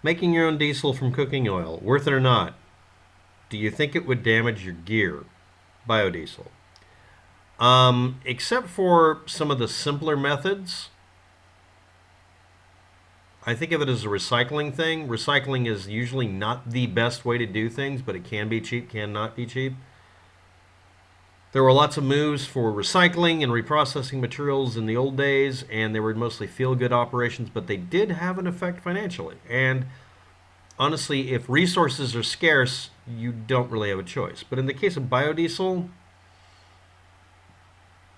Making your own diesel from cooking oil, worth it or not? Do you think it would damage your gear? Biodiesel. Except for some of the simpler methods, I think of it as a recycling thing. Recycling is usually not the best way to do things, but it can be cheap, can not be cheap. There were lots of moves for recycling and reprocessing materials in the old days, and they were mostly feel-good operations, but they did have an effect financially. And honestly, if resources are scarce, you don't really have a choice. But in the case of biodiesel,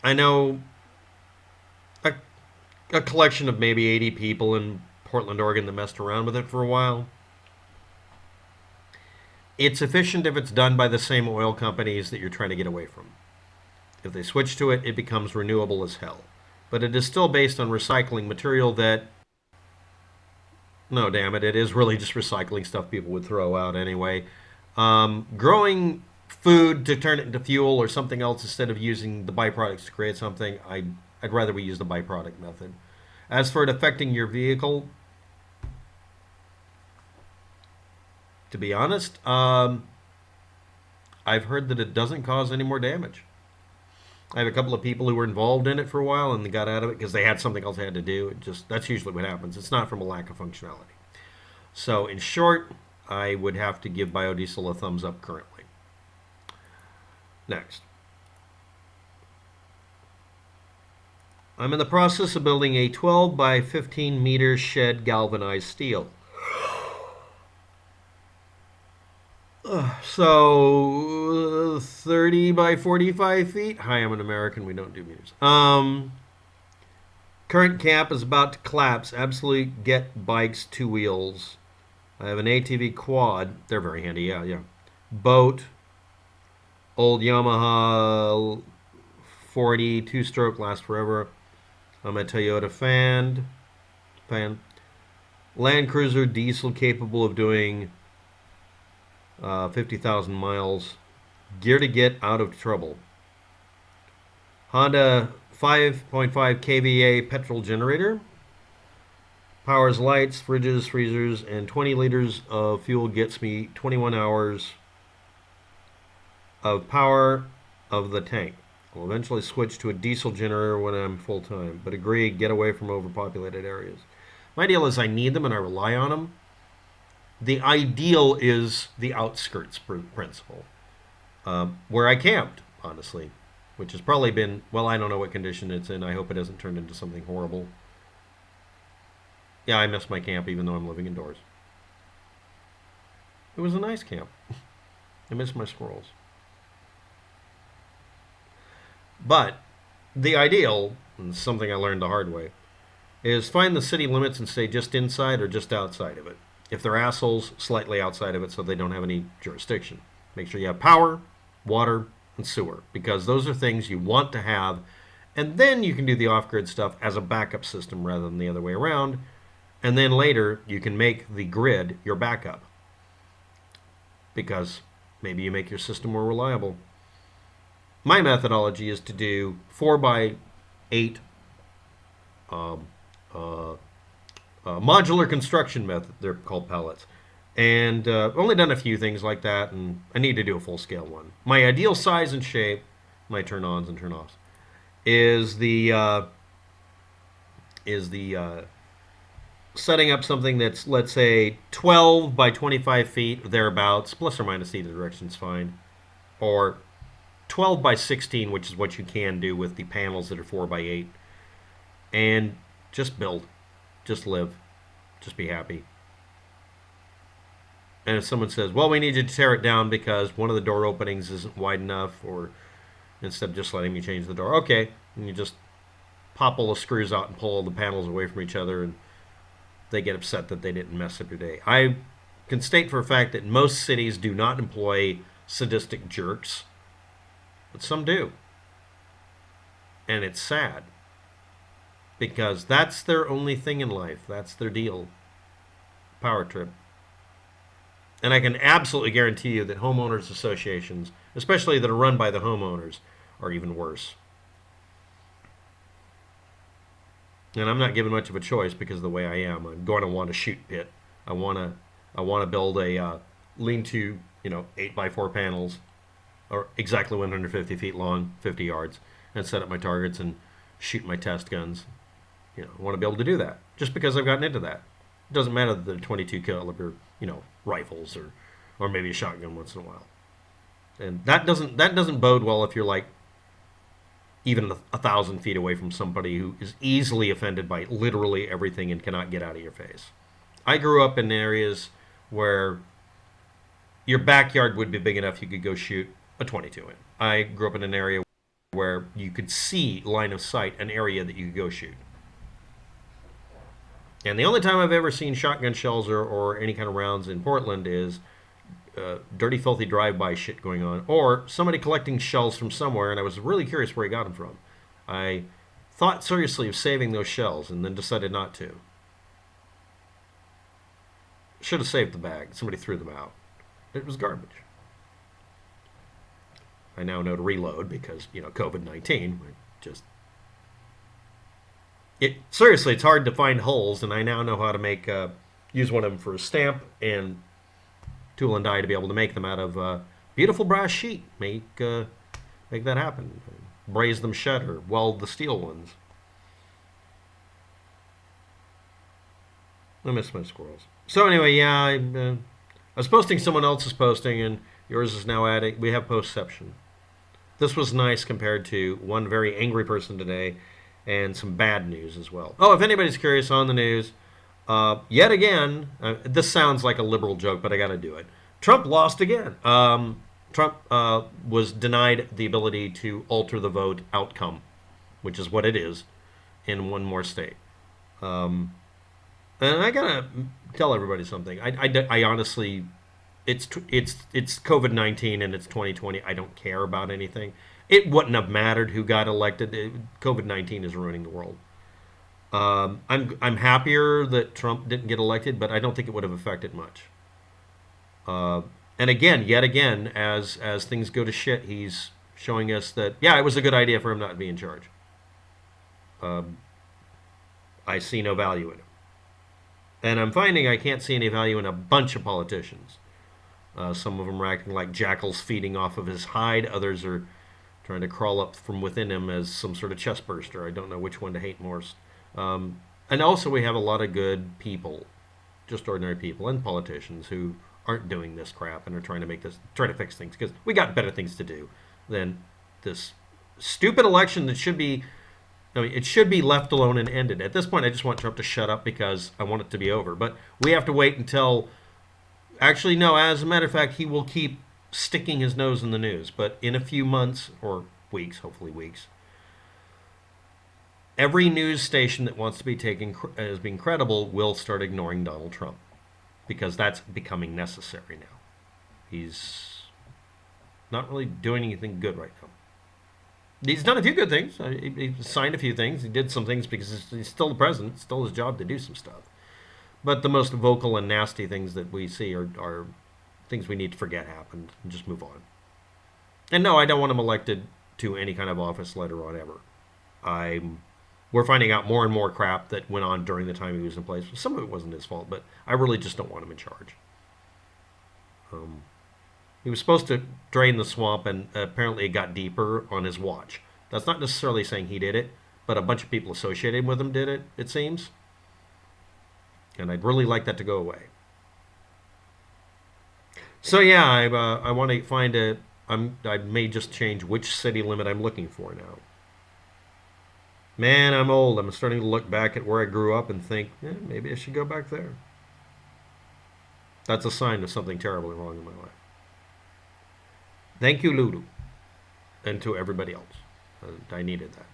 I know a, a collection of maybe 80 people in Portland, Oregon that messed around with it for a while. It's efficient if it's done by the same oil companies that you're trying to get away from. If they switch to it, it becomes renewable as hell. But it is still based on recycling material that, no, damn it, it is really just recycling stuff people would throw out anyway. Growing food to turn it into fuel or something else instead of using the byproducts to create something, I'd rather we use the byproduct method. As for it affecting your vehicle, to be honest, I've heard that it doesn't cause any more damage. I have a couple of people who were involved in it for a while and they got out of it because they had something else they had to do. That's usually what happens. It's not from a lack of functionality. So in short, I would have to give biodiesel a thumbs up currently. Next. I'm in the process of building a 12 by 15 meter shed galvanized steel. So 30 by 45 feet. Hi, I'm an American. We don't do meters. Current camp is about to collapse. Absolute get bikes, 2 wheels. I have an ATV quad. They're very handy. Yeah, yeah. Boat. Old Yamaha 40 2-stroke, lasts forever. I'm a Toyota fan. Land Cruiser diesel capable of doing 50,000 miles. Gear to get out of trouble. Honda 5.5 kVA petrol generator. Powers lights, fridges, freezers, and 20 liters of fuel gets me 21 hours of power of the tank. I'll eventually switch to a diesel generator when I'm full time, but agree, get away from overpopulated areas. My deal is I need them and I rely on them. The ideal is the outskirts principle, where I camped, honestly, which has probably been, well, I don't know what condition it's in. I hope it hasn't turned into something horrible. Yeah, I miss my camp even though I'm living indoors. It was a nice camp. I miss my squirrels. But the ideal, and something I learned the hard way, is find the city limits and stay just inside or just outside of it. If they're assholes, slightly outside of it so they don't have any jurisdiction. Make sure you have power, water, and sewer, because those are things you want to have, and then you can do the off-grid stuff as a backup system rather than the other way around, and then later you can make the grid your backup, because maybe you make your system more reliable. My methodology is to do 4 by 8 modular construction method. They're called pellets. And only done a few things like that, and I need to do a full-scale one. My ideal size and shape, my turn-ons and turn-offs, is the setting up something that's, let's say, 12 by 25 feet, thereabouts, plus or minus either direction's fine, or 12 by 16, which is what you can do with the panels that are 4 by 8, and just build. Just live. Just be happy. And if someone says, well, we need you to tear it down because one of the door openings isn't wide enough, or instead of just letting me change the door, okay. And you just pop all the screws out and pull all the panels away from each other, and they get upset that they didn't mess up your day. I can state for a fact that most cities do not employ sadistic jerks, but some do. And it's sad, because that's their only thing in life. That's their deal. Power trip. And I can absolutely guarantee you that homeowners associations, especially that are run by the homeowners, are even worse. And I'm not given much of a choice because of the way I am. I'm going to want a shoot pit I want to build a lean-to, 8x4 panels, or exactly 150 feet long, 50 yards, and set up my targets and shoot my test guns. I want to be able to do that just because I've gotten into that. It doesn't matter that they're 22 caliber, rifles or maybe a shotgun once in a while. And that doesn't bode well if you're like even 1,000 feet away from somebody who is easily offended by literally everything and cannot get out of your face. I grew up in areas where your backyard would be big enough you could go shoot a 22 in. I grew up in an area where you could see line of sight an area that you could go shoot. And the only time I've ever seen shotgun shells or any kind of rounds in Portland is dirty, filthy drive-by shit going on, or somebody collecting shells from somewhere, and I was really curious where he got them from. I thought seriously of saving those shells and then decided not to. Should have saved the bag. Somebody threw them out. It was garbage. I now know to reload because, COVID-19. Seriously, it's hard to find holes, and I now know how to make, use one of them for a stamp and tool and die to be able to make them out of beautiful brass sheet. Make that happen. Braze them shut or weld the steel ones. I miss my squirrels. So anyway, yeah, I was posting someone else's posting, and yours is now adding. We have postception. This was nice compared to one very angry person today and some bad news as well. Oh, if anybody's curious on the news, yet again, this sounds like a liberal joke, but I got to do it. Trump lost again. Trump was denied the ability to alter the vote outcome, which is what it is, in one more state. And I gotta tell everybody something. I honestly, it's COVID-19 and it's 2020. I don't care about anything. It wouldn't have mattered who got elected. COVID-19 is ruining the world. I'm happier that Trump didn't get elected, but I don't think it would have affected much. And again, yet again, as things go to shit, he's showing us that yeah, it was a good idea for him not to be in charge. I see no value in him. And I'm finding I can't see any value in a bunch of politicians. Some of them are acting like jackals feeding off of his hide. Others are trying to crawl up from within him as some sort of chest burster. I don't know which one to hate more. And also we have a lot of good people, just ordinary people and politicians who aren't doing this crap and are trying to fix things because we got better things to do than this stupid election that should be. It should be left alone and ended. At this point, I just want Trump to shut up because I want it to be over. But we have to wait until... Actually, no, as a matter of fact, he will keep sticking his nose in the news. But in a few months, or weeks, hopefully weeks, every news station that wants to be taken as being credible will start ignoring Donald Trump. Because that's becoming necessary now. He's not really doing anything good right now. He's done a few good things. He signed a few things. He did some things because he's still the president. It's still his job to do some stuff. But the most vocal and nasty things that we see are things we need to forget happened and just move on. And no, I don't want him elected to any kind of office later on ever. We're finding out more and more crap that went on during the time he was in place. Some of it wasn't his fault, but I really just don't want him in charge. He was supposed to drain the swamp, and apparently it got deeper on his watch. That's not necessarily saying he did it, but a bunch of people associated with him did it, it seems. And I'd really like that to go away. So yeah, I want to find I may just change which city limit I'm looking for now. Man, I'm old. I'm starting to look back at where I grew up and think, maybe I should go back there. That's a sign of something terribly wrong in my life. Thank you, Lulu. And to everybody else. I needed that.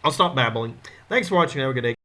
I'll stop babbling. Thanks for watching. Have a good day.